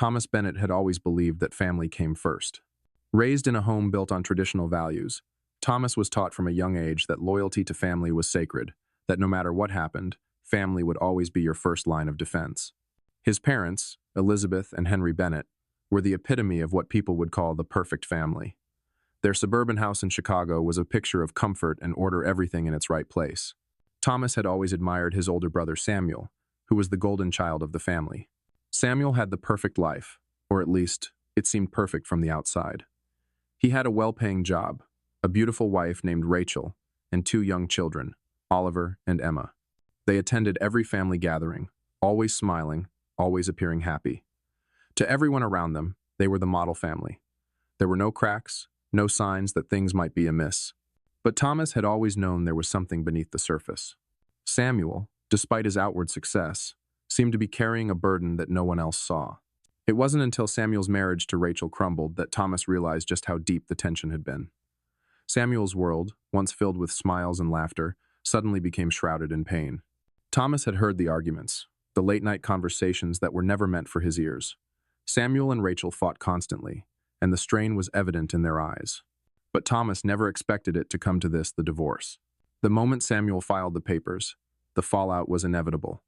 Thomas Bennett had always believed that family came first. Raised in a home built on traditional values, Thomas was taught from a young age that loyalty to family was sacred, that no matter what happened, family would always be your first line of defense. His parents, Elizabeth and Henry Bennett, were the epitome of what people would call the perfect family. Their suburban house in Chicago was a picture of comfort and order, everything in its right place. Thomas had always admired his older brother Samuel, who was the golden child of the family. Samuel had the perfect life, or at least, it seemed perfect from the outside. He had a well-paying job, a beautiful wife named Rachel, and two young children, Oliver and Emma. They attended every family gathering, always smiling, always appearing happy. To everyone around them, they were the model family. There were no cracks, no signs that things might be amiss. But Thomas had always known there was something beneath the surface. Samuel, despite his outward success, seemed to be carrying a burden that no one else saw. It wasn't until Samuel's marriage to Rachel crumbled that Thomas realized just how deep the tension had been. Samuel's world, once filled with smiles and laughter, suddenly became shrouded in pain. Thomas had heard the arguments, the late-night conversations that were never meant for his ears. Samuel and Rachel fought constantly, and the strain was evident in their eyes. But Thomas never expected it to come to this, the divorce. The moment Samuel filed the papers, the fallout was inevitable.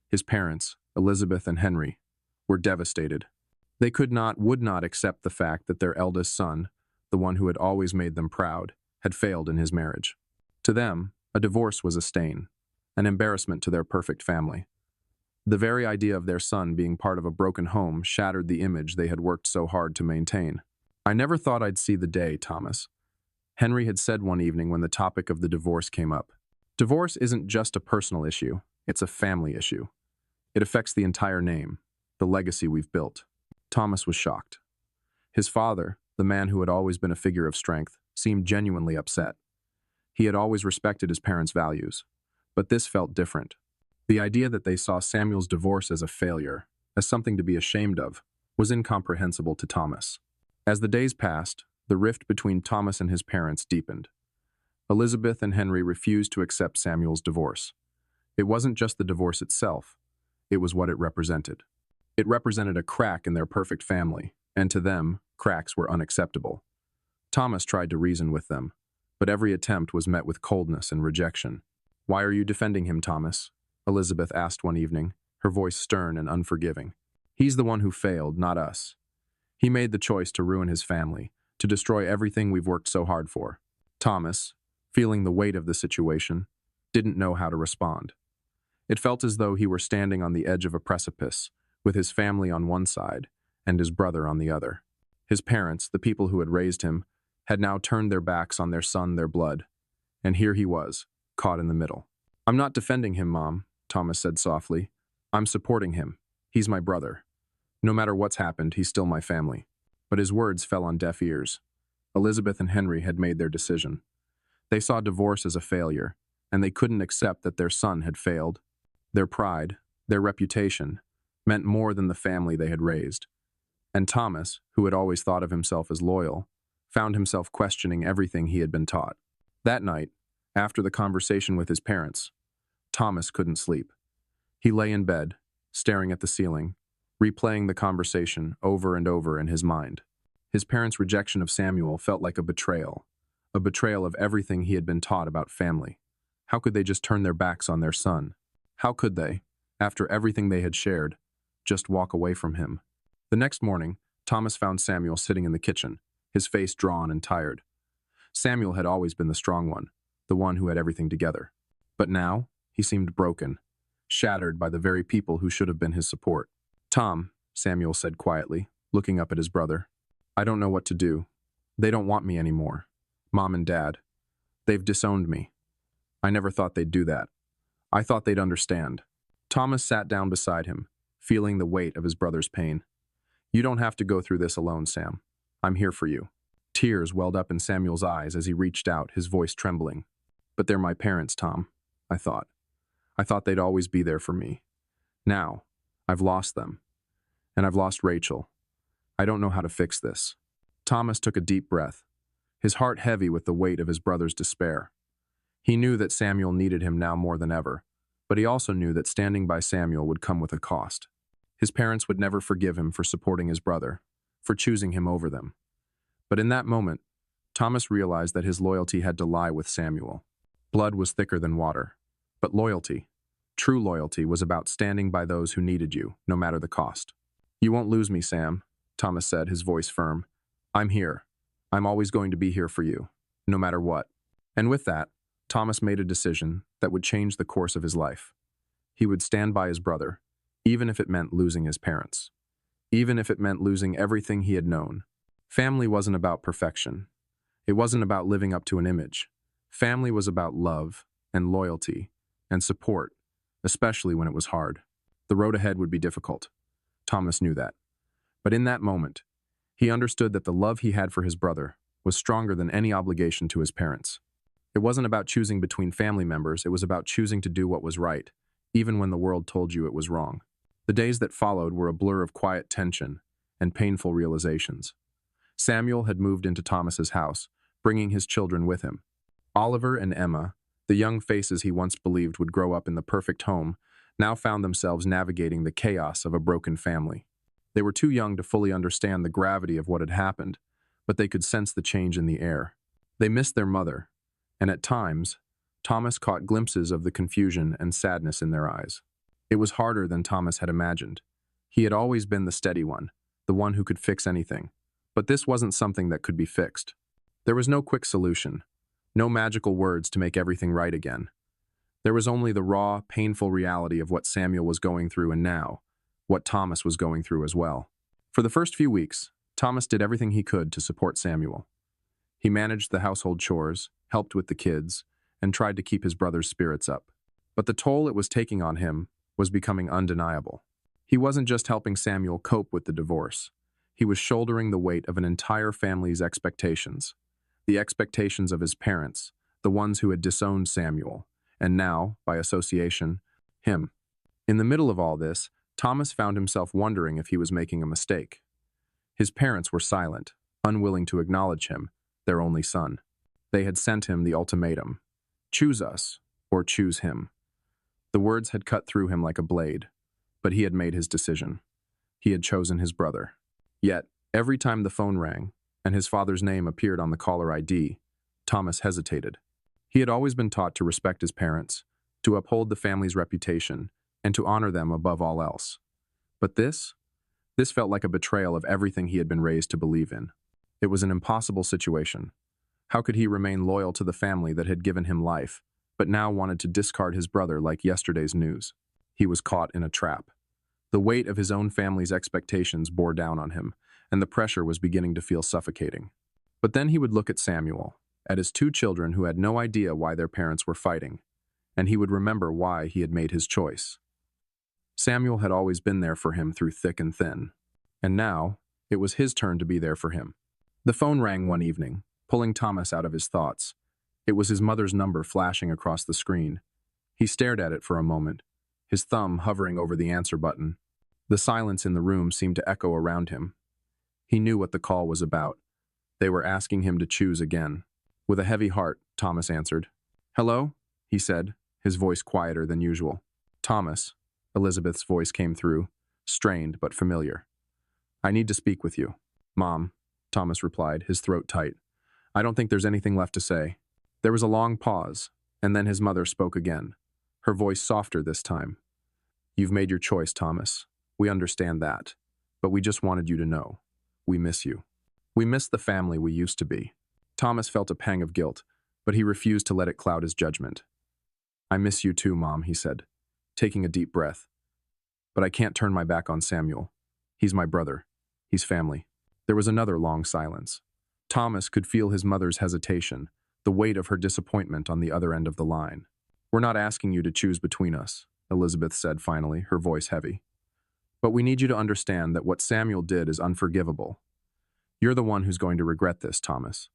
His parents, Elizabeth and Henry, were devastated. They would not accept the fact that their eldest son, the one who had always made them proud, had failed in his marriage. To them, a divorce was a stain, an embarrassment to their perfect family. The very idea of their son being part of a broken home shattered the image they had worked so hard to maintain. "I never thought I'd see the day, Thomas," Henry had said one evening when the topic of the divorce came up. "Divorce isn't just a personal issue, it's a family issue. It affects the entire name, the legacy we've built." Thomas was shocked. His father, the man who had always been a figure of strength, seemed genuinely upset. He had always respected his parents' values, but this felt different. The idea that they saw Samuel's divorce as a failure, as something to be ashamed of, was incomprehensible to Thomas. As the days passed, the rift between Thomas and his parents deepened. Elizabeth and Henry refused to accept Samuel's divorce. It wasn't just the divorce itself, it was what it represented. It represented a crack in their perfect family, and to them, cracks were unacceptable. Thomas tried to reason with them, but every attempt was met with coldness and rejection. "Why are you defending him, Thomas?" Elizabeth asked one evening, her voice stern and unforgiving. "He's the one who failed, not us. He made the choice to ruin his family, to destroy everything we've worked so hard for." Thomas, feeling the weight of the situation, didn't know how to respond. It felt as though he were standing on the edge of a precipice, with his family on one side and his brother on the other. His parents, the people who had raised him, had now turned their backs on their son, their blood. And here he was, caught in the middle. "I'm not defending him, Mom," Thomas said softly. "I'm supporting him. He's my brother. No matter what's happened, he's still my family." But his words fell on deaf ears. Elizabeth and Henry had made their decision. They saw divorce as a failure, and they couldn't accept that their son had failed. Their pride, their reputation, meant more than the family they had raised. And Thomas, who had always thought of himself as loyal, found himself questioning everything he had been taught. That night, after the conversation with his parents, Thomas couldn't sleep. He lay in bed, staring at the ceiling, replaying the conversation over and over in his mind. His parents' rejection of Samuel felt like a betrayal of everything he had been taught about family. How could they just turn their backs on their son? How could they, after everything they had shared, just walk away from him? The next morning, Thomas found Samuel sitting in the kitchen, his face drawn and tired. Samuel had always been the strong one, the one who had everything together. But now, he seemed broken, shattered by the very people who should have been his support. "Tom," Samuel said quietly, looking up at his brother, "I don't know what to do. They don't want me anymore. Mom and Dad. They've disowned me. I never thought they'd do that. I thought they'd understand." Thomas sat down beside him, feeling the weight of his brother's pain. "You don't have to go through this alone, Sam. I'm here for you." Tears welled up in Samuel's eyes as he reached out, his voice trembling. "But they're my parents, Tom, I thought. I thought they'd always be there for me. Now, I've lost them. And I've lost Rachel. I don't know how to fix this." Thomas took a deep breath, his heart heavy with the weight of his brother's despair. He knew that Samuel needed him now more than ever, but he also knew that standing by Samuel would come with a cost. His parents would never forgive him for supporting his brother, for choosing him over them. But in that moment, Thomas realized that his loyalty had to lie with Samuel. Blood was thicker than water. But loyalty, true loyalty, was about standing by those who needed you, no matter the cost. "You won't lose me, Sam," Thomas said, his voice firm. "I'm here. I'm always going to be here for you, no matter what." And with that, Thomas made a decision that would change the course of his life. He would stand by his brother, even if it meant losing his parents. Even if it meant losing everything he had known. Family wasn't about perfection. It wasn't about living up to an image. Family was about love and loyalty and support, especially when it was hard. The road ahead would be difficult. Thomas knew that. But in that moment, he understood that the love he had for his brother was stronger than any obligation to his parents. It wasn't about choosing between family members, it was about choosing to do what was right, even when the world told you it was wrong. The days that followed were a blur of quiet tension and painful realizations. Samuel had moved into Thomas's house, bringing his children with him. Oliver and Emma, the young faces he once believed would grow up in the perfect home, now found themselves navigating the chaos of a broken family. They were too young to fully understand the gravity of what had happened, but they could sense the change in the air. They missed their mother, and at times, Thomas caught glimpses of the confusion and sadness in their eyes. It was harder than Thomas had imagined. He had always been the steady one, the one who could fix anything. But this wasn't something that could be fixed. There was no quick solution, no magical words to make everything right again. There was only the raw, painful reality of what Samuel was going through and now, what Thomas was going through as well. For the first few weeks, Thomas did everything he could to support Samuel. He managed the household chores, helped with the kids, and tried to keep his brother's spirits up. But the toll it was taking on him was becoming undeniable. He wasn't just helping Samuel cope with the divorce. He was shouldering the weight of an entire family's expectations. The expectations of his parents, the ones who had disowned Samuel, and now, by association, him. In the middle of all this, Thomas found himself wondering if he was making a mistake. His parents were silent, unwilling to acknowledge him, their only son. They had sent him the ultimatum: choose us, or choose him. The words had cut through him like a blade, but he had made his decision. He had chosen his brother. Yet, every time the phone rang, and his father's name appeared on the caller ID, Thomas hesitated. He had always been taught to respect his parents, to uphold the family's reputation, and to honor them above all else. But this felt like a betrayal of everything he had been raised to believe in. It was an impossible situation. How could he remain loyal to the family that had given him life, but now wanted to discard his brother like yesterday's news? He was caught in a trap. The weight of his own family's expectations bore down on him, and the pressure was beginning to feel suffocating. But then he would look at Samuel, at his two children who had no idea why their parents were fighting, and he would remember why he had made his choice. Samuel had always been there for him through thick and thin, and now it was his turn to be there for him. The phone rang one evening, pulling Thomas out of his thoughts. It was his mother's number flashing across the screen. He stared at it for a moment, his thumb hovering over the answer button. The silence in the room seemed to echo around him. He knew what the call was about. They were asking him to choose again. With a heavy heart, Thomas answered. "Hello?" he said, his voice quieter than usual. "Thomas," Elizabeth's voice came through, strained but familiar. "I need to speak with you." "Mom," Thomas replied, his throat tight. "I don't think there's anything left to say." There was a long pause, and then his mother spoke again, her voice softer this time. "You've made your choice, Thomas. We understand that. But we just wanted you to know. We miss you. We miss the family we used to be." Thomas felt a pang of guilt, but he refused to let it cloud his judgment. "I miss you too, Mom," he said, taking a deep breath. "But I can't turn my back on Samuel. He's my brother. He's family." There was another long silence. Thomas could feel his mother's hesitation, the weight of her disappointment on the other end of the line. "We're not asking you to choose between us," Elizabeth said finally, her voice heavy. "But we need you to understand that what Samuel did is unforgivable. You're the one who's going to regret this, Thomas.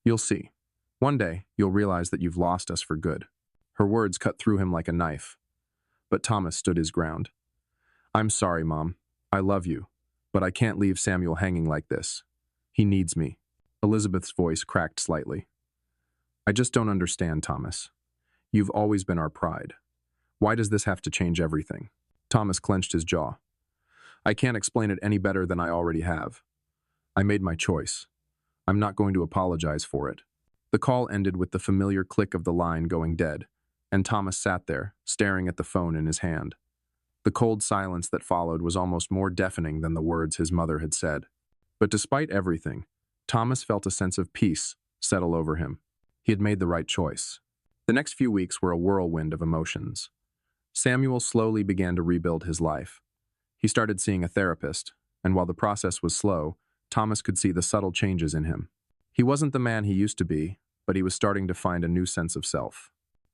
You'll see. One day, you'll realize that you've lost us for good." Her words cut through him like a knife. But Thomas stood his ground. "I'm sorry, Mom. I love you. But I can't leave Samuel hanging like this. He needs me." Elizabeth's voice cracked slightly. "I just don't understand, Thomas. You've always been our pride. Why does this have to change everything?" Thomas clenched his jaw. I can't explain it any better than I already have. I made my choice. I'm not going to apologize for it. The call ended with the familiar click of the line going dead, and Thomas sat there, staring at the phone in his hand. The cold silence that followed was almost more deafening than the words his mother had said. But despite everything, Thomas felt a sense of peace settle over him. He had made the right choice. The next few weeks were a whirlwind of emotions. Samuel slowly began to rebuild his life. He started seeing a therapist, and while the process was slow, Thomas could see the subtle changes in him. He wasn't the man he used to be, but he was starting to find a new sense of self.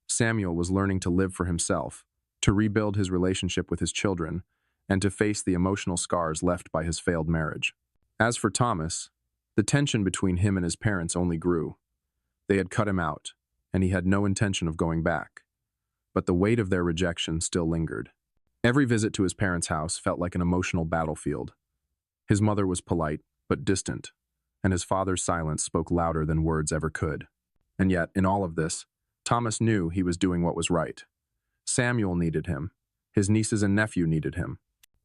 Samuel was learning to live for himself, to rebuild his relationship with his children, and to face the emotional scars left by his failed marriage. As for Thomas, the tension between him and his parents only grew. They had cut him out, and he had no intention of going back. But the weight of their rejection still lingered. Every visit to his parents' house felt like an emotional battlefield. His mother was polite, but distant, and his father's silence spoke louder than words ever could. And yet, in all of this, Thomas knew he was doing what was right. Samuel needed him. His nieces and nephew needed him.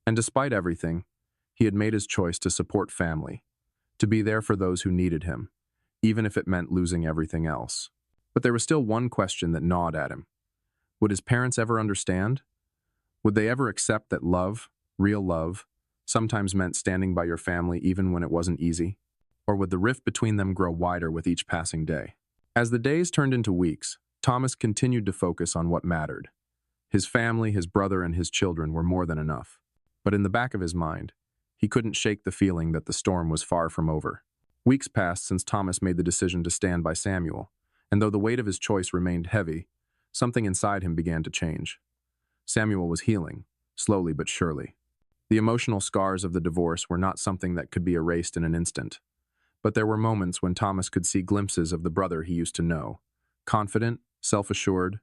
And despite everything, he had made his choice to support family, to be there for those who needed him, even if it meant losing everything else. But there was still one question that gnawed at him. Would his parents ever understand? Would they ever accept that love, real love, sometimes meant standing by your family even when it wasn't easy? Or would the rift between them grow wider with each passing day? As the days turned into weeks, Thomas continued to focus on what mattered. His family, his brother, and his children were more than enough. But in the back of his mind, he couldn't shake the feeling that the storm was far from over. Weeks passed since Thomas made the decision to stand by Samuel, and though the weight of his choice remained heavy, something inside him began to change. Samuel was healing, slowly but surely. The emotional scars of the divorce were not something that could be erased in an instant. But there were moments when Thomas could see glimpses of the brother he used to know, confident, self-assured,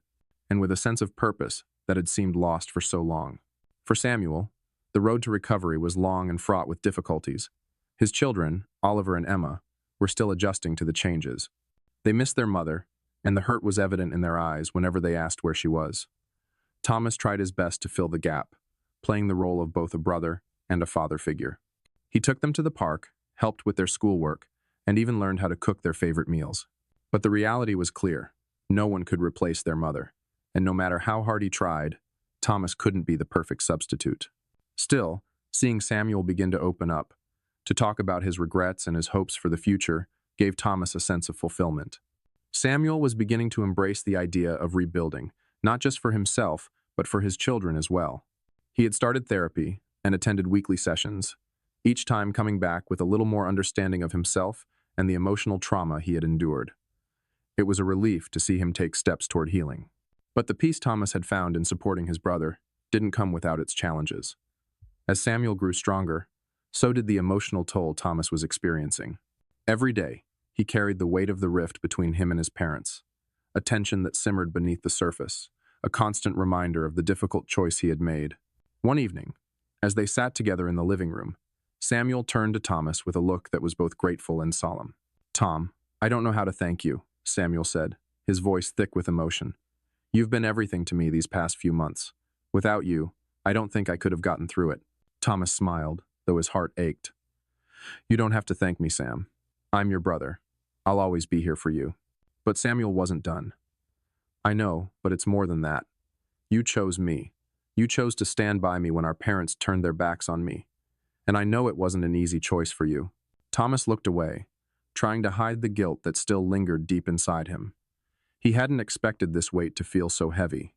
and with a sense of purpose that had seemed lost for so long. For Samuel, the road to recovery was long and fraught with difficulties. His children, Oliver and Emma, were still adjusting to the changes. They missed their mother, and the hurt was evident in their eyes whenever they asked where she was. Thomas tried his best to fill the gap, playing the role of both a brother and a father figure. He took them to the park, helped with their schoolwork, and even learned how to cook their favorite meals. But the reality was clear. No one could replace their mother, and no matter how hard he tried, Thomas couldn't be the perfect substitute. Still, seeing Samuel begin to open up, to talk about his regrets and his hopes for the future, gave Thomas a sense of fulfillment. Samuel was beginning to embrace the idea of rebuilding, not just for himself, but for his children as well. He had started therapy and attended weekly sessions, each time coming back with a little more understanding of himself and the emotional trauma he had endured. It was a relief to see him take steps toward healing. But the peace Thomas had found in supporting his brother didn't come without its challenges. As Samuel grew stronger, so did the emotional toll Thomas was experiencing. Every day, he carried the weight of the rift between him and his parents, a tension that simmered beneath the surface, a constant reminder of the difficult choice he had made. One evening, as they sat together in the living room, Samuel turned to Thomas with a look that was both grateful and solemn. "Tom, I don't know how to thank you," Samuel said, his voice thick with emotion. "You've been everything to me these past few months. Without you, I don't think I could have gotten through it." Thomas smiled, though his heart ached. "You don't have to thank me, Sam. I'm your brother. I'll always be here for you." But Samuel wasn't done. "I know, but it's more than that. You chose me. You chose to stand by me when our parents turned their backs on me. And I know it wasn't an easy choice for you." Thomas looked away, trying to hide the guilt that still lingered deep inside him. He hadn't expected this weight to feel so heavy,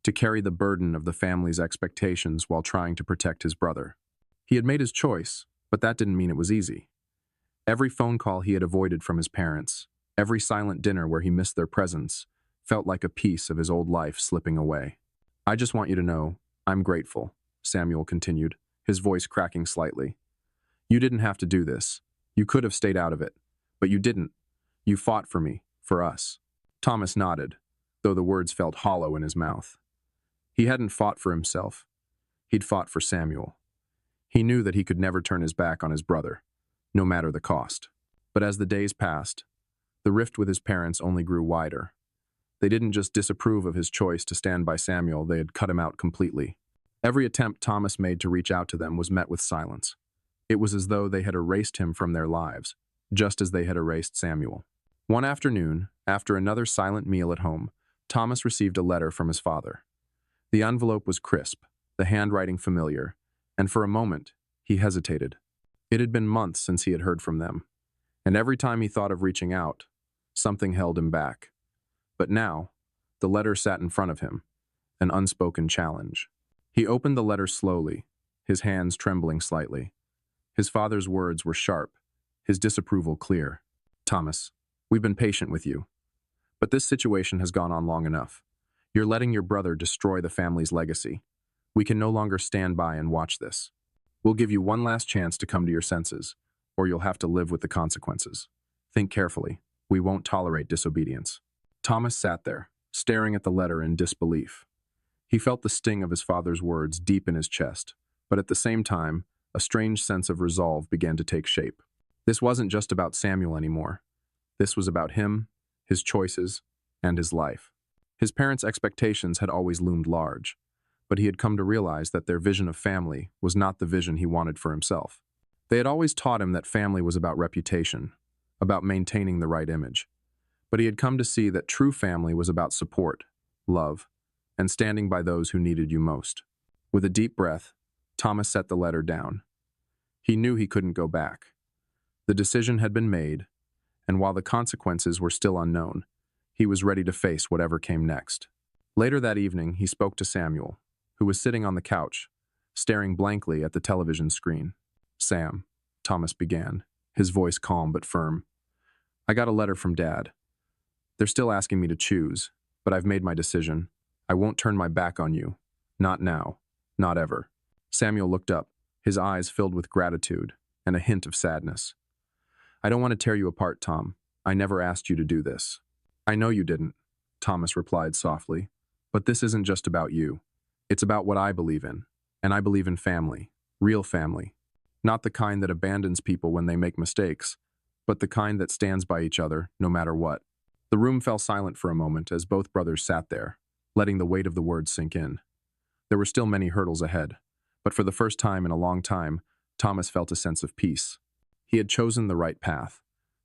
to carry the burden of the family's expectations while trying to protect his brother. He had made his choice, but that didn't mean it was easy. Every phone call he had avoided from his parents, every silent dinner where he missed their presence, felt like a piece of his old life slipping away. "I just want you to know, I'm grateful," Samuel continued, his voice cracking slightly. "You didn't have to do this. You could have stayed out of it. But you didn't. You fought for me, for us." Thomas nodded, though the words felt hollow in his mouth. He hadn't fought for himself. He'd fought for Samuel. He knew that he could never turn his back on his brother, no matter the cost. But as the days passed, the rift with his parents only grew wider. They didn't just disapprove of his choice to stand by Samuel, they had cut him out completely. Every attempt Thomas made to reach out to them was met with silence. It was as though they had erased him from their lives, just as they had erased Samuel. One afternoon, after another silent meal at home, Thomas received a letter from his father. The envelope was crisp, the handwriting familiar, and for a moment, he hesitated. It had been months since he had heard from them, and every time he thought of reaching out, something held him back. But now, the letter sat in front of him, an unspoken challenge. He opened the letter slowly, his hands trembling slightly. His father's words were sharp, his disapproval clear. Thomas, we've been patient with you, but this situation has gone on long enough. You're letting your brother destroy the family's legacy. We can no longer stand by and watch this. We'll give you one last chance to come to your senses, or you'll have to live with the consequences. Think carefully. We won't tolerate disobedience. Thomas sat there, staring at the letter in disbelief. He felt the sting of his father's words deep in his chest, but at the same time, a strange sense of resolve began to take shape. This wasn't just about Samuel anymore. This was about him, his choices, and his life. His parents' expectations had always loomed large, but he had come to realize that their vision of family was not the vision he wanted for himself. They had always taught him that family was about reputation, about maintaining the right image. But he had come to see that true family was about support, love, and standing by those who needed you most. With a deep breath, Thomas set the letter down. He knew he couldn't go back. The decision had been made, and while the consequences were still unknown, he was ready to face whatever came next. Later that evening, he spoke to Samuel, who was sitting on the couch, staring blankly at the television screen. "Sam," Thomas began, his voice calm but firm. "I got a letter from Dad. They're still asking me to choose, but I've made my decision. I won't turn my back on you. Not now. Not ever." Samuel looked up, his eyes filled with gratitude and a hint of sadness. "I don't want to tear you apart, Tom. I never asked you to do this." "I know you didn't," Thomas replied softly. "But this isn't just about you. It's about what I believe in. And I believe in family. Real family. Not the kind that abandons people when they make mistakes, but the kind that stands by each other no matter what." The room fell silent for a moment as both brothers sat there, letting the weight of the words sink in. There were still many hurdles ahead, but for the first time in a long time, Thomas felt a sense of peace. He had chosen the right path,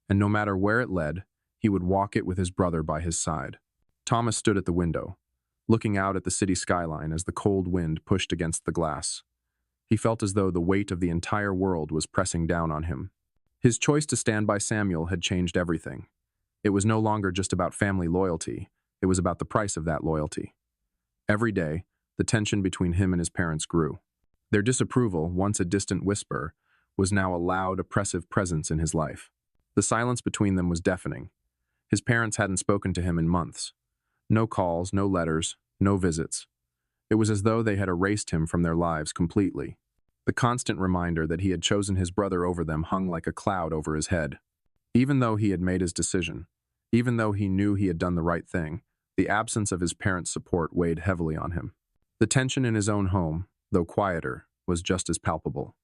and no matter where it led, he would walk it with his brother by his side. Thomas stood at the window, looking out at the city skyline as the cold wind pushed against the glass. He felt as though the weight of the entire world was pressing down on him. His choice to stand by Samuel had changed everything. It was no longer just about family loyalty, it was about the price of that loyalty. Every day, the tension between him and his parents grew. Their disapproval, once a distant whisper, was now a loud, oppressive presence in his life. The silence between them was deafening. His parents hadn't spoken to him in months. No calls, no letters, no visits. It was as though they had erased him from their lives completely. The constant reminder that he had chosen his brother over them hung like a cloud over his head. Even though he had made his decision, even though he knew he had done the right thing, the absence of his parents' support weighed heavily on him. The tension in his own home, though quieter, was just as palpable.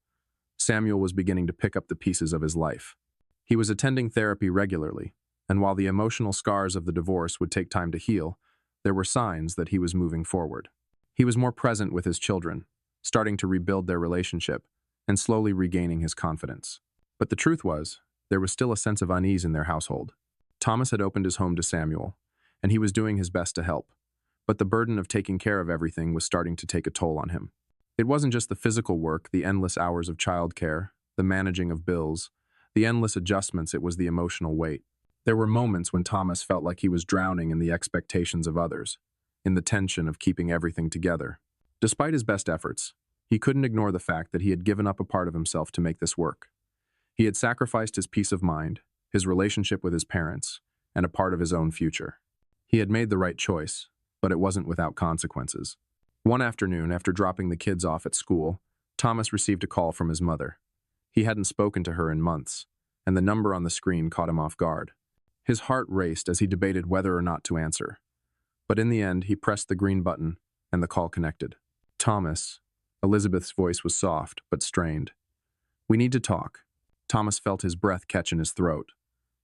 Samuel was beginning to pick up the pieces of his life. He was attending therapy regularly, and while the emotional scars of the divorce would take time to heal, there were signs that he was moving forward. He was more present with his children, starting to rebuild their relationship, and slowly regaining his confidence. But the truth was, there was still a sense of unease in their household. Thomas had opened his home to Samuel, and he was doing his best to help. But the burden of taking care of everything was starting to take a toll on him. It wasn't just the physical work, the endless hours of childcare, the managing of bills, the endless adjustments, it was the emotional weight. There were moments when Thomas felt like he was drowning in the expectations of others, in the tension of keeping everything together. Despite his best efforts, he couldn't ignore the fact that he had given up a part of himself to make this work. He had sacrificed his peace of mind, his relationship with his parents, and a part of his own future. He had made the right choice, but it wasn't without consequences. One afternoon, after dropping the kids off at school, Thomas received a call from his mother. He hadn't spoken to her in months, and the number on the screen caught him off guard. His heart raced as he debated whether or not to answer. But in the end, he pressed the green button, and the call connected. "Thomas," Elizabeth's voice was soft but strained. "We need to talk." Thomas felt his breath catch in his throat.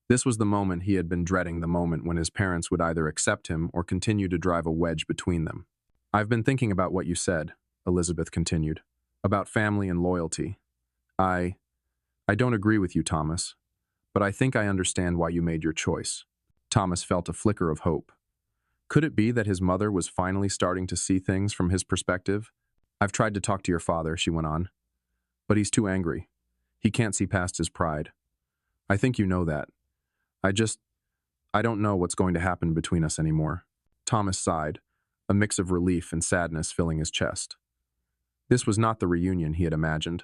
This was the moment he had been dreading, the moment when his parents would either accept him or continue to drive a wedge between them. "I've been thinking about what you said," Elizabeth continued, about family and loyalty. I, I don't agree with you, Thomas, but I think I understand why you made your choice. Thomas felt a flicker of hope. Could it be that his mother was finally starting to see things from his perspective? I've tried to talk to your father, she went on, but he's too angry. He can't see past his pride. I think you know that. I just, I don't know what's going to happen between us anymore. Thomas sighed, a mix of relief and sadness filling his chest. This was not the reunion he had imagined,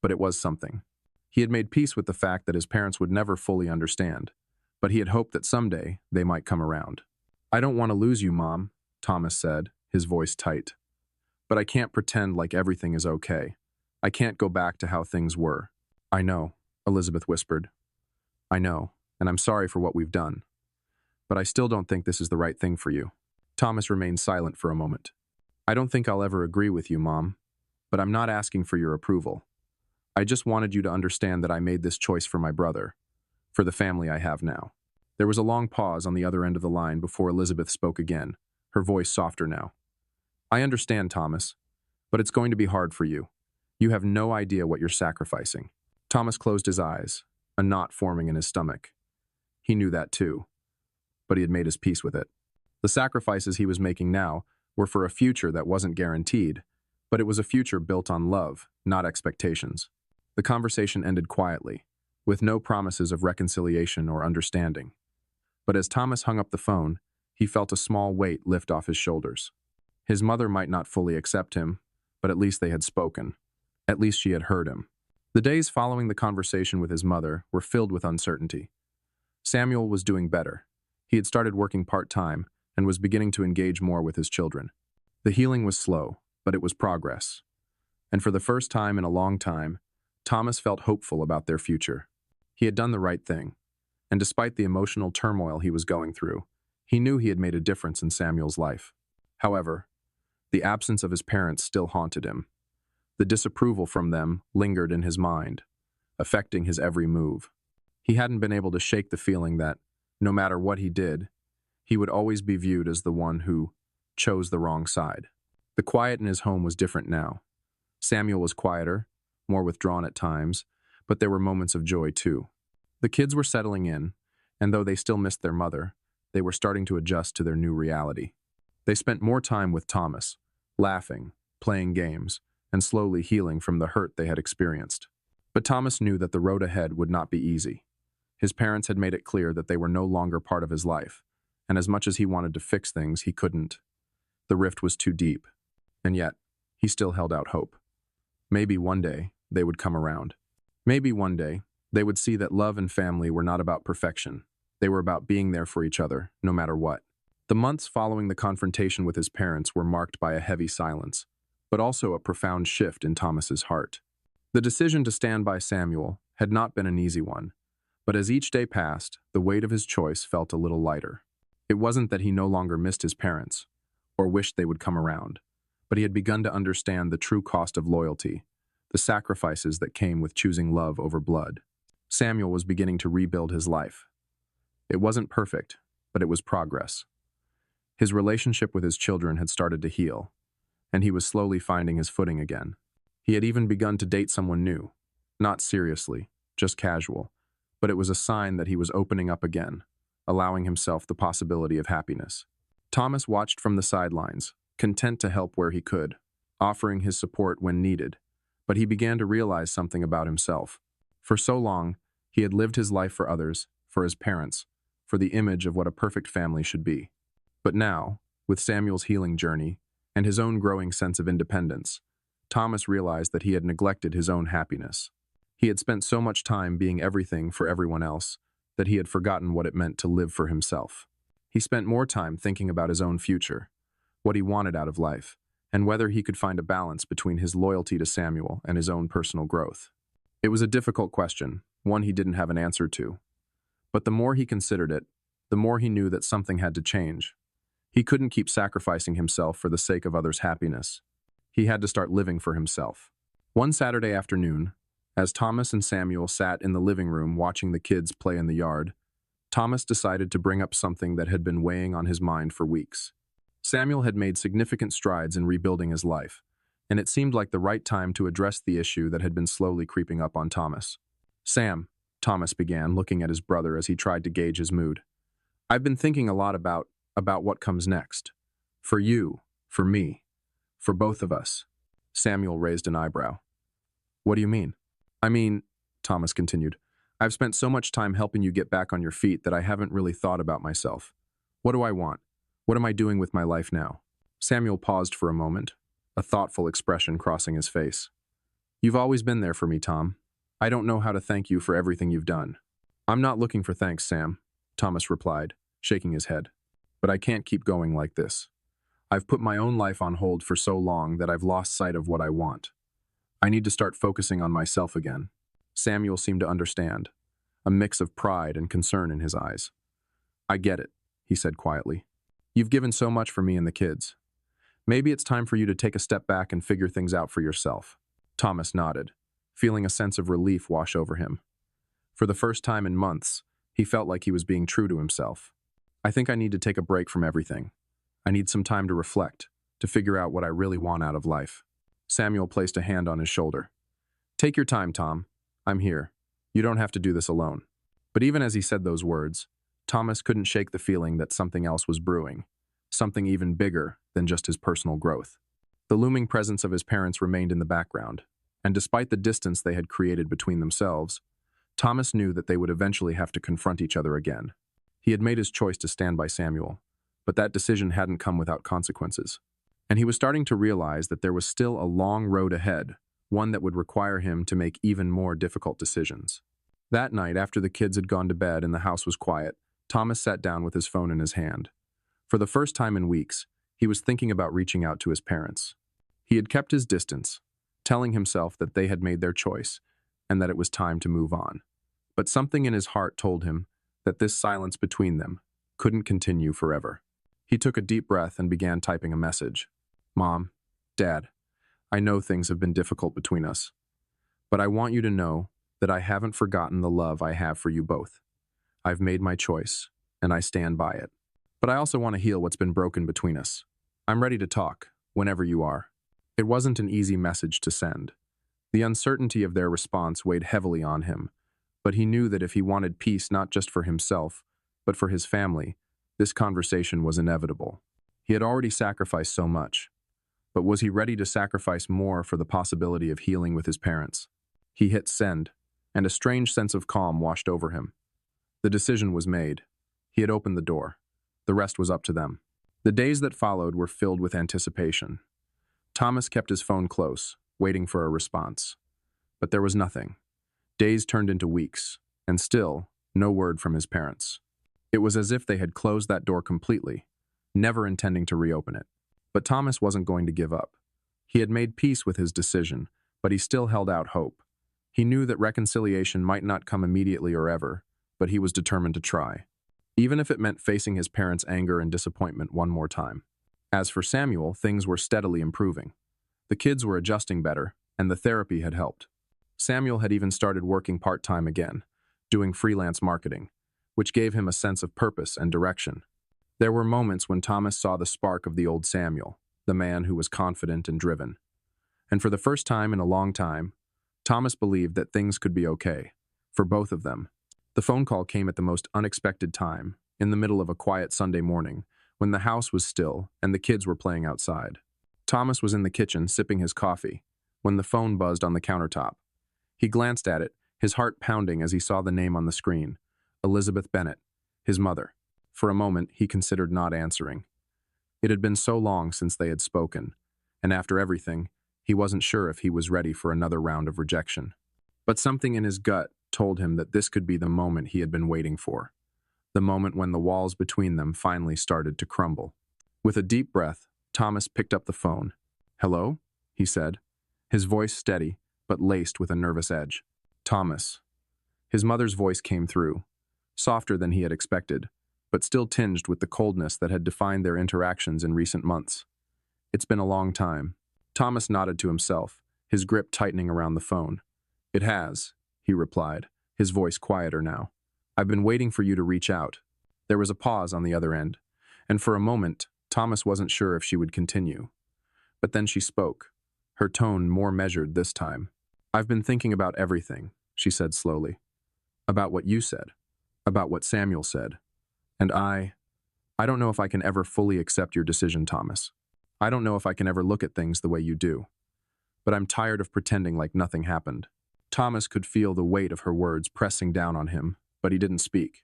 but it was something. He had made peace with the fact that his parents would never fully understand, but he had hoped that someday they might come around. I don't want to lose you, Mom, Thomas said, his voice tight. But I can't pretend like everything is okay. I can't go back to how things were. I know, Elizabeth whispered. I know, and I'm sorry for what we've done. But I still don't think this is the right thing for you. Thomas remained silent for a moment. I don't think I'll ever agree with you, Mom, but I'm not asking for your approval. I just wanted you to understand that I made this choice for my brother, for the family I have now. There was a long pause on the other end of the line before Elizabeth spoke again, her voice softer now. I understand, Thomas, but it's going to be hard for you. You have no idea what you're sacrificing. Thomas closed his eyes, a knot forming in his stomach. He knew that too, but he had made his peace with it. The sacrifices he was making now were for a future that wasn't guaranteed, but it was a future built on love, not expectations. The conversation ended quietly, with no promises of reconciliation or understanding. But as Thomas hung up the phone, he felt a small weight lift off his shoulders. His mother might not fully accept him, but at least they had spoken. At least she had heard him. The days following the conversation with his mother were filled with uncertainty. Samuel was doing better. He had started working part-time and was beginning to engage more with his children. The healing was slow, but it was progress. And for the first time in a long time, Thomas felt hopeful about their future. He had done the right thing, and despite the emotional turmoil he was going through, he knew he had made a difference in Samuel's life. However, the absence of his parents still haunted him. The disapproval from them lingered in his mind, affecting his every move. He hadn't been able to shake the feeling that, no matter what he did, he would always be viewed as the one who chose the wrong side. The quiet in his home was different now. Samuel was quieter, more withdrawn at times, but there were moments of joy too. The kids were settling in, and though they still missed their mother, they were starting to adjust to their new reality. They spent more time with Thomas, laughing, playing games, and slowly healing from the hurt they had experienced. But Thomas knew that the road ahead would not be easy. His parents had made it clear that they were no longer part of his life, and as much as he wanted to fix things, he couldn't. The rift was too deep, and yet, he still held out hope. Maybe one day, they would come around. Maybe one day, they would see that love and family were not about perfection. They were about being there for each other, no matter what. The months following the confrontation with his parents were marked by a heavy silence, but also a profound shift in Thomas's heart. The decision to stand by Samuel had not been an easy one, but as each day passed, the weight of his choice felt a little lighter. It wasn't that he no longer missed his parents, or wished they would come around, but he had begun to understand the true cost of loyalty, the sacrifices that came with choosing love over blood. Samuel was beginning to rebuild his life. It wasn't perfect, but it was progress. His relationship with his children had started to heal, and he was slowly finding his footing again. He had even begun to date someone new, not seriously, just casual, but it was a sign that he was opening up again, allowing himself the possibility of happiness. Thomas watched from the sidelines, content to help where he could, offering his support when needed, but he began to realize something about himself. For so long, he had lived his life for others, for his parents, for the image of what a perfect family should be. But now, with Samuel's healing journey and his own growing sense of independence, Thomas realized that he had neglected his own happiness. He had spent so much time being everything for everyone else that he had forgotten what it meant to live for himself. He spent more time thinking about his own future, what he wanted out of life, and whether he could find a balance between his loyalty to Samuel and his own personal growth. It was a difficult question, one he didn't have an answer to. But the more he considered it, the more he knew that something had to change. He couldn't keep sacrificing himself for the sake of others' happiness. He had to start living for himself. One Saturday afternoon, as Thomas and Samuel sat in the living room watching the kids play in the yard, Thomas decided to bring up something that had been weighing on his mind for weeks. Samuel had made significant strides in rebuilding his life, and it seemed like the right time to address the issue that had been slowly creeping up on Thomas. Sam, Thomas began, looking at his brother as he tried to gauge his mood. I've been thinking a lot about what comes next. For you, for me, for both of us. Samuel raised an eyebrow. What do you mean? I mean, Thomas continued, I've spent so much time helping you get back on your feet that I haven't really thought about myself. What do I want? What am I doing with my life now? Samuel paused for a moment, a thoughtful expression crossing his face. You've always been there for me, Tom. I don't know how to thank you for everything you've done. I'm not looking for thanks, Sam, Thomas replied, shaking his head. But I can't keep going like this. I've put my own life on hold for so long that I've lost sight of what I want. I need to start focusing on myself again. Samuel seemed to understand, a mix of pride and concern in his eyes. I get it, he said quietly. You've given so much for me and the kids. Maybe it's time for you to take a step back and figure things out for yourself. Thomas nodded, feeling a sense of relief wash over him. For the first time in months, he felt like he was being true to himself. I think I need to take a break from everything. I need some time to reflect, to figure out what I really want out of life. Samuel placed a hand on his shoulder. Take your time, Tom. I'm here. You don't have to do this alone. But even as he said those words, Thomas couldn't shake the feeling that something else was brewing, something even bigger than just his personal growth. The looming presence of his parents remained in the background, and despite the distance they had created between themselves, Thomas knew that they would eventually have to confront each other again. He had made his choice to stand by Samuel, but that decision hadn't come without consequences. And he was starting to realize that there was still a long road ahead, one that would require him to make even more difficult decisions. That night, after the kids had gone to bed and the house was quiet, Thomas sat down with his phone in his hand. For the first time in weeks, he was thinking about reaching out to his parents. He had kept his distance, telling himself that they had made their choice and that it was time to move on. But something in his heart told him that this silence between them couldn't continue forever. He took a deep breath and began typing a message. Mom, Dad, I know things have been difficult between us, but I want you to know that I haven't forgotten the love I have for you both. I've made my choice, and I stand by it. But I also want to heal what's been broken between us. I'm ready to talk, whenever you are. It wasn't an easy message to send. The uncertainty of their response weighed heavily on him, but he knew that if he wanted peace not just for himself, but for his family, this conversation was inevitable. He had already sacrificed so much, but was he ready to sacrifice more for the possibility of healing with his parents? He hit send, and a strange sense of calm washed over him. The decision was made. He had opened the door. The rest was up to them. The days that followed were filled with anticipation. Thomas kept his phone close, waiting for a response. But there was nothing. Days turned into weeks, and still, no word from his parents. It was as if they had closed that door completely, never intending to reopen it. But Thomas wasn't going to give up. He had made peace with his decision, but he still held out hope. He knew that reconciliation might not come immediately or ever, but he was determined to try, even if it meant facing his parents' anger and disappointment one more time. As for Samuel, things were steadily improving. The kids were adjusting better, and the therapy had helped. Samuel had even started working part-time again, doing freelance marketing, which gave him a sense of purpose and direction. There were moments when Thomas saw the spark of the old Samuel, the man who was confident and driven. And for the first time in a long time, Thomas believed that things could be okay, for both of them. The phone call came at the most unexpected time, in the middle of a quiet Sunday morning, when the house was still and the kids were playing outside. Thomas was in the kitchen sipping his coffee, when the phone buzzed on the countertop. He glanced at it, his heart pounding as he saw the name on the screen, Elizabeth Bennet, his mother. For a moment, he considered not answering. It had been so long since they had spoken, and after everything, he wasn't sure if he was ready for another round of rejection. But something in his gut told him that this could be the moment he had been waiting for, the moment when the walls between them finally started to crumble. With a deep breath, Thomas picked up the phone. "Hello?" he said, his voice steady, but laced with a nervous edge. "Thomas." His mother's voice came through, softer than he had expected, but still tinged with the coldness that had defined their interactions in recent months. "It's been a long time." Thomas nodded to himself, his grip tightening around the phone. "It has," he replied, his voice quieter now. "I've been waiting for you to reach out." There was a pause on the other end, and for a moment, Thomas wasn't sure if she would continue. But then she spoke, her tone more measured this time. "I've been thinking about everything," she said slowly. "About what you said. About what Samuel said. And I don't know if I can ever fully accept your decision, Thomas. I don't know if I can ever look at things the way you do. But I'm tired of pretending like nothing happened." Thomas could feel the weight of her words pressing down on him, but he didn't speak.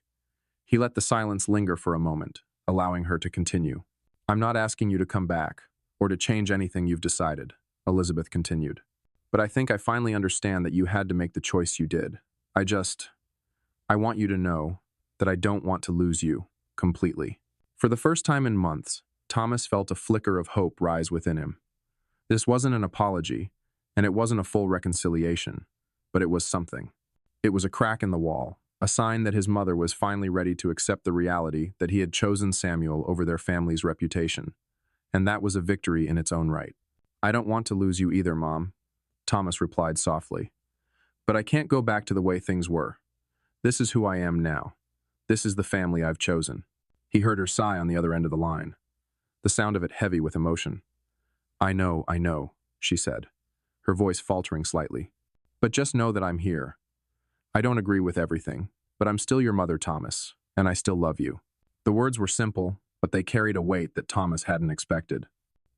He let the silence linger for a moment, allowing her to continue. "I'm not asking you to come back, or to change anything you've decided," Elizabeth continued. "But I think I finally understand that you had to make the choice you did. I want you to know that I don't want to lose you completely." For the first time in months, Thomas felt a flicker of hope rise within him. This wasn't an apology, and it wasn't a full reconciliation, but it was something. It was a crack in the wall, a sign that his mother was finally ready to accept the reality that he had chosen Samuel over their family's reputation. And that was a victory in its own right. "I don't want to lose you either, Mom," Thomas replied softly. "But I can't go back to the way things were. This is who I am now. This is the family I've chosen." He heard her sigh on the other end of the line, the sound of it heavy with emotion. I know," she said, her voice faltering slightly. "But just know that I'm here. I don't agree with everything, but I'm still your mother, Thomas, and I still love you." The words were simple, but they carried a weight that Thomas hadn't expected.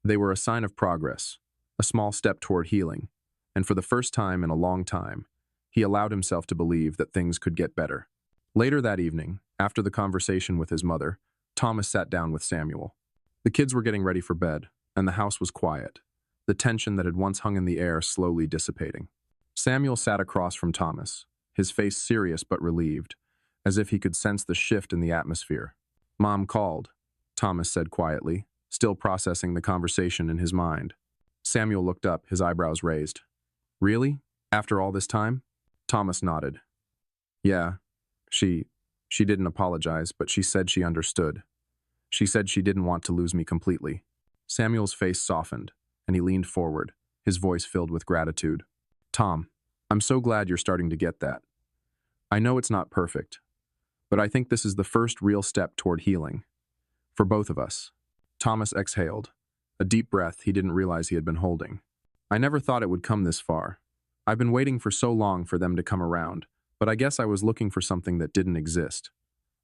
They were a sign of progress, a small step toward healing, and for the first time in a long time, he allowed himself to believe that things could get better. Later that evening, after the conversation with his mother, Thomas sat down with Samuel. The kids were getting ready for bed, and the house was quiet, the tension that had once hung in the air slowly dissipating. Samuel sat across from Thomas, his face serious but relieved, as if he could sense the shift in the atmosphere. "Mom called," Thomas said quietly, still processing the conversation in his mind. Samuel looked up, his eyebrows raised. "Really? After all this time?" Thomas nodded. "Yeah, she didn't apologize, but she said she understood. She said she didn't want to lose me completely." Samuel's face softened, and he leaned forward, his voice filled with gratitude. "Tom, I'm so glad you're starting to get that. I know it's not perfect, but I think this is the first real step toward healing. For both of us." Thomas exhaled, a deep breath he didn't realize he had been holding. "I never thought it would come this far. I've been waiting for so long for them to come around, but I guess I was looking for something that didn't exist.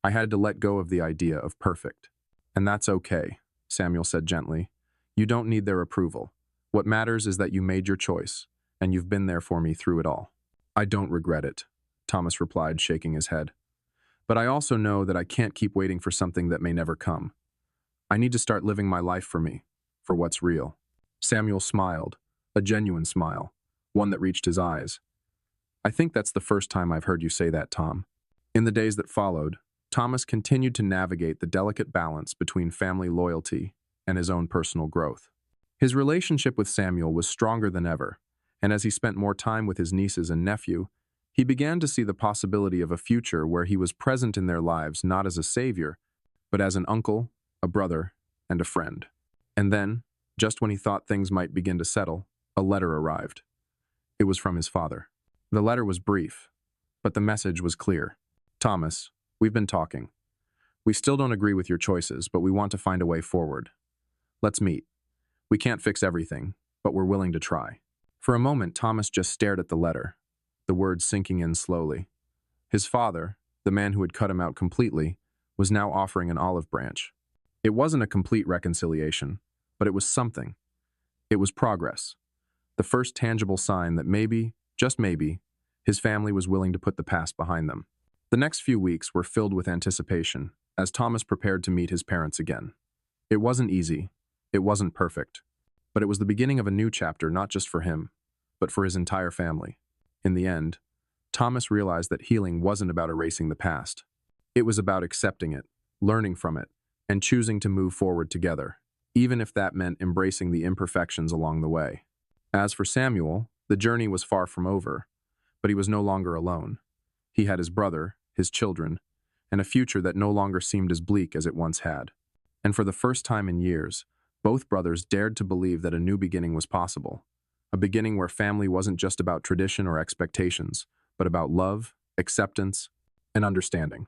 I had to let go of the idea of perfect. And that's okay," Samuel said gently. "You don't need their approval. What matters is that you made your choice, and you've been there for me through it all." "I don't regret it," Thomas replied, shaking his head. "But I also know that I can't keep waiting for something that may never come. I need to start living my life for me, for what's real." Samuel smiled, a genuine smile, one that reached his eyes. "I think that's the first time I've heard you say that, Tom." In the days that followed, Thomas continued to navigate the delicate balance between family loyalty and his own personal growth. His relationship with Samuel was stronger than ever, and as he spent more time with his nieces and nephew, he began to see the possibility of a future where he was present in their lives not as a savior, but as an uncle, a brother, and a friend. And then, just when he thought things might begin to settle, a letter arrived. It was from his father. The letter was brief, but the message was clear. "Thomas, we've been talking. We still don't agree with your choices, but we want to find a way forward. Let's meet. We can't fix everything, but we're willing to try." For a moment, Thomas just stared at the letter, the words sinking in slowly. His father, the man who had cut him out completely, was now offering an olive branch. It wasn't a complete reconciliation, but it was something. It was progress. The first tangible sign that maybe, just maybe, his family was willing to put the past behind them. The next few weeks were filled with anticipation, as Thomas prepared to meet his parents again. It wasn't easy, it wasn't perfect, but it was the beginning of a new chapter not just for him, but for his entire family. In the end, Thomas realized that healing wasn't about erasing the past. It was about accepting it, learning from it, and choosing to move forward together, even if that meant embracing the imperfections along the way. As for Samuel, the journey was far from over, but he was no longer alone. He had his brother, his children, and a future that no longer seemed as bleak as it once had. And for the first time in years, both brothers dared to believe that a new beginning was possible. A beginning where family wasn't just about tradition or expectations, but about love, acceptance, and understanding.